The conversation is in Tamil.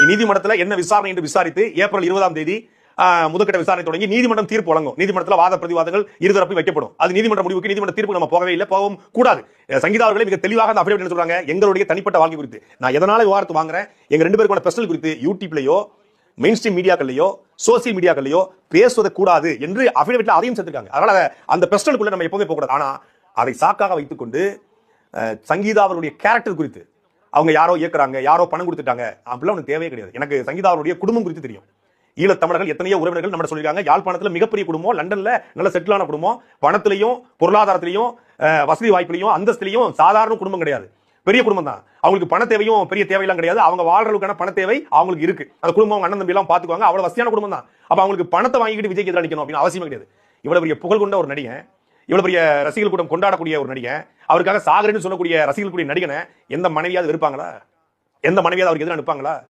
நீதிமன்றத்துல என்ன விசாரணை என்று விசாரித்து ஏப்ரல் 20ஆம் தேதி முதற்கட்ட விசாரணை தொடங்கி நீதிமன்றம் தீர்ப்பு வழங்கும். நீதிமன்றத்தில் வாத பிரதிவாதங்கள் இருதரப்பு வைக்கப்படும். அது நீதிமன்ற முடிவுக்கு நீதிமன்ற தீர்ப்பு நம்ம போகவே இல்லை, போகவும் கூடாது. சங்கீதா அவர்களே மிக தெளிவாக அந்த அஃபிடவிட் சொல்றாங்க, எங்களுடைய தனிப்பட்ட வாழ்க்கை குறித்து நான் எதனால விவாதத்தை வாங்குறேன், எங்க 2 பேருக்கான பர்சனல் குறித்து யூடியூப்லயோ மெயின் ஸ்ட்ரீம் மீடியாக்கள்லயோ சோசியல் மீடியாக்கள்லயோ பேசுவது கூடாது என்று அஃபிடவிட்ல அதையும் சேர்த்திருக்காங்க. அதனால அந்த பர்சனலுக்குள்ள நம்ம எப்பவுமே போகக்கூடாது. ஆனா அதை சாக்காக வைத்துக்கொண்டு சங்கீதா அவருடைய கேரக்டர் குறித்து அவங்க யாரோ இயக்குறாங்க, யாரோ பணம் கொடுத்துட்டாங்க அப்படிலாம் ஒன்று தேவையே கிடையாது. எனக்கு சங்கீதா அவருடைய குடும்பம் குறித்து தெரியும். ஈழத்தமிழர்கள் எத்தனையோ உறவினர்கள் நம்ம சொல்லியிருக்காங்க. யாழ்ப்பாணத்தில் மிகப்பெரிய குடும்பம், லண்டன்ல நல்ல செட்டிலான குடும்பம், பணத்திலையும் பொருளாதாரத்திலையும் வசதி வாய்ப்பிலையும் அந்தஸ்திலையும் சாதாரண குடும்பம் கிடையாது, பெரிய குடும்பம் தான். அவங்களுக்கு பண தேவையும் பெரிய தேவையெல்லாம் கிடையாது. அவங்க வாழ்றதுக்கான பண தேவை அவங்களுக்கு இருக்கு. அந்த குடும்பம் அவங்க அண்ணன் தம்பி எல்லாம் பாத்துக்குவாங்க. அவ்வளவு வசதியான குடும்பம் தான். அப்ப அவங்களுக்கு பணத்தை வாங்கிட்டு விஜய்க்கு எதிராக நிக்கணும் அப்படின்னு அவசியம் கிடையாது. இவ்வளவு பெரிய புகழ் கொண்ட ஒரு நடிகன், இவ்வளவு பெரிய ரசிகர்கள் கூட்டம் கொண்டாடக்கூடிய ஒரு நடிகன், அவருக்காக சாகரன்னு சொல்லக்கூடிய ரசிகர்கள் கூடிய நடிகனை எந்த மனைவியாவது இருப்பாங்களா? எந்த மனைவியாவது அவருக்கு எதிராக நிற்பாங்களா?